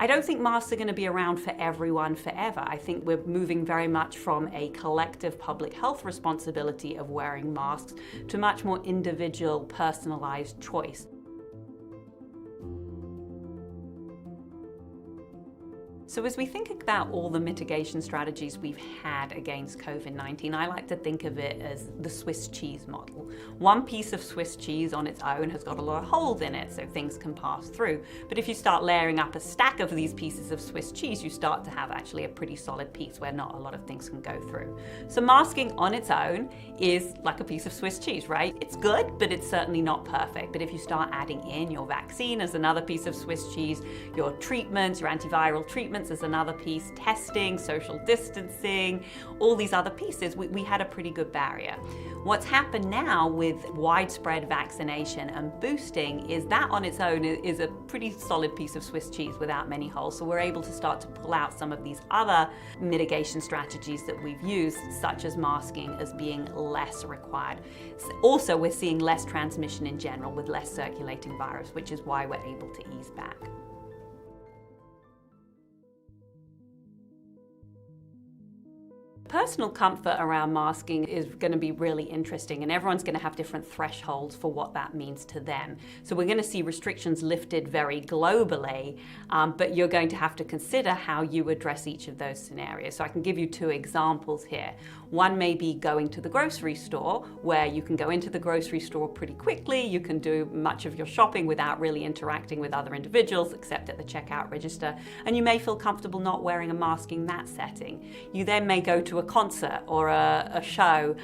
I don't think masks are going to be around for everyone forever. I think we're moving very much from a collective public health responsibility of wearing masks to much more individual, personalized choice. So as we think about all the mitigation strategies we've had against COVID-19, I like to think of it as the Swiss cheese model. One piece of Swiss cheese on its own has got a lot of holes in it, so things can pass through. But if you start layering up a stack of these pieces of Swiss cheese, you start to have actually a pretty solid piece where not a lot of things can go through. So masking on its own is like a piece of Swiss cheese, right? It's good, but it's certainly not perfect. But if you start adding in your vaccine as another piece of Swiss cheese, your treatments, your antiviral treatments as another piece, testing, social distancing, all these other pieces, we had a pretty good barrier. What's happened now with widespread vaccination and boosting is that on its own is a pretty solid piece of Swiss cheese without many holes. So we're able to start to pull out some of these other mitigation strategies that we've used, such as masking, as being less required. Also, we're seeing less transmission in general with less circulating virus, which is why we're able to ease back. Personal comfort around masking is going to be really interesting, and everyone's going to have different thresholds for what that means to them. So we're going to see restrictions lifted very globally, but you're going to have to consider how you address each of those scenarios. So I can give you two examples here. One may be going to the grocery store, where you can go into the grocery store pretty quickly, you can do much of your shopping without really interacting with other individuals except at the checkout register, and you may feel comfortable not wearing a mask in that setting. You then may go to a concert or a show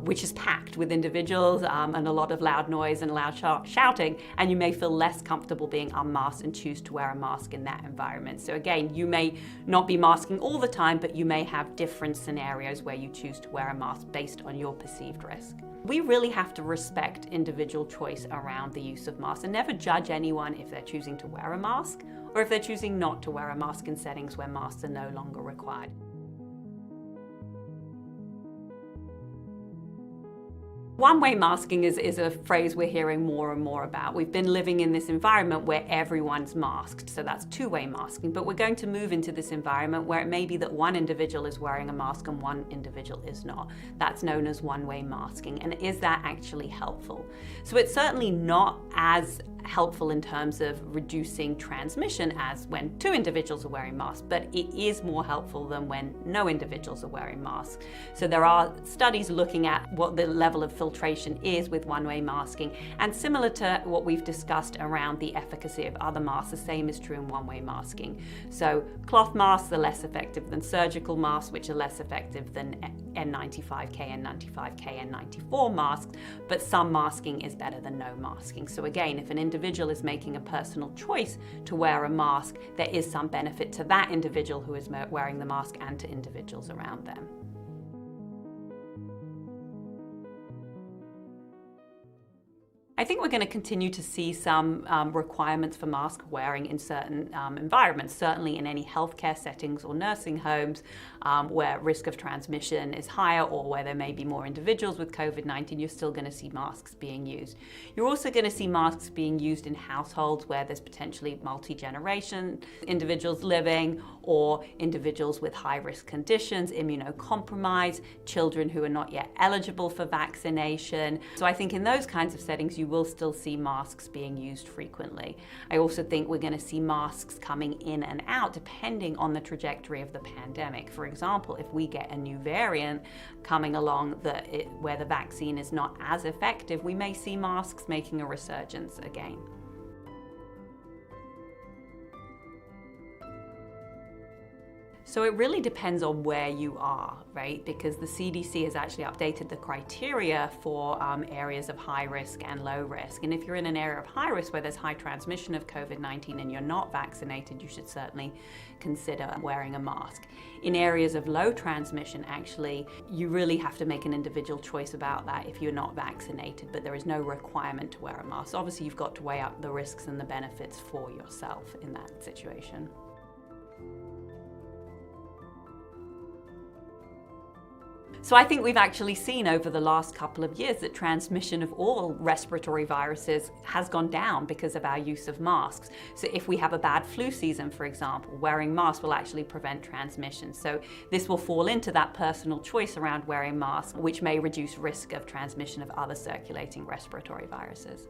which is packed with individuals and a lot of loud noise and loud shouting, and you may feel less comfortable being unmasked and choose to wear a mask in that environment. So again, you may not be masking all the time, but you may have different scenarios where you choose to wear a mask based on your perceived risk. We really have to respect individual choice around the use of masks and never judge anyone if they're choosing to wear a mask or if they're choosing not to wear a mask in settings where masks are no longer required. One-way masking is a phrase we're hearing more and more about. We've been living in this environment where everyone's masked, so that's two-way masking, but we're going to move into this environment where it may be that one individual is wearing a mask and one individual is not. That's known as one-way masking, and is that actually helpful? So it's certainly not as helpful in terms of reducing transmission as when two individuals are wearing masks, but it is more helpful than when no individuals are wearing masks. So there are studies looking at what the level of filtration is with one-way masking, and similar to what we've discussed around the efficacy of other masks, the same is true in one-way masking. So cloth masks are less effective than surgical masks, which are less effective than N95K, N95K, N94 masks, but some masking is better than no masking. So again, if an individual is making a personal choice to wear a mask, there is some benefit to that individual who is wearing the mask and to individuals around them. I think we're going to continue to see some requirements for mask wearing in certain environments, certainly in any healthcare settings or nursing homes where risk of transmission is higher or where there may be more individuals with COVID-19, you're still going to see masks being used. You're also going to see masks being used in households where there's potentially multi-generation individuals living, or individuals with high-risk conditions, immunocompromised, children who are not yet eligible for vaccination. So I think in those kinds of settings, you will still see masks being used frequently. I also think we're going to see masks coming in and out depending on the trajectory of the pandemic. For example, if we get a new variant coming along where the vaccine is not as effective, we may see masks making a resurgence again. So it really depends on where you are, right? Because the CDC has actually updated the criteria for areas of high risk and low risk. And if you're in an area of high risk where there's high transmission of COVID-19 and you're not vaccinated, you should certainly consider wearing a mask. In areas of low transmission, actually, you really have to make an individual choice about that if you're not vaccinated, but there is no requirement to wear a mask. Obviously, you've got to weigh up the risks and the benefits for yourself in that situation. So I think we've actually seen over the last couple of years that transmission of all respiratory viruses has gone down because of our use of masks. So if we have a bad flu season, for example, wearing masks will actually prevent transmission. So this will fall into that personal choice around wearing masks, which may reduce risk of transmission of other circulating respiratory viruses.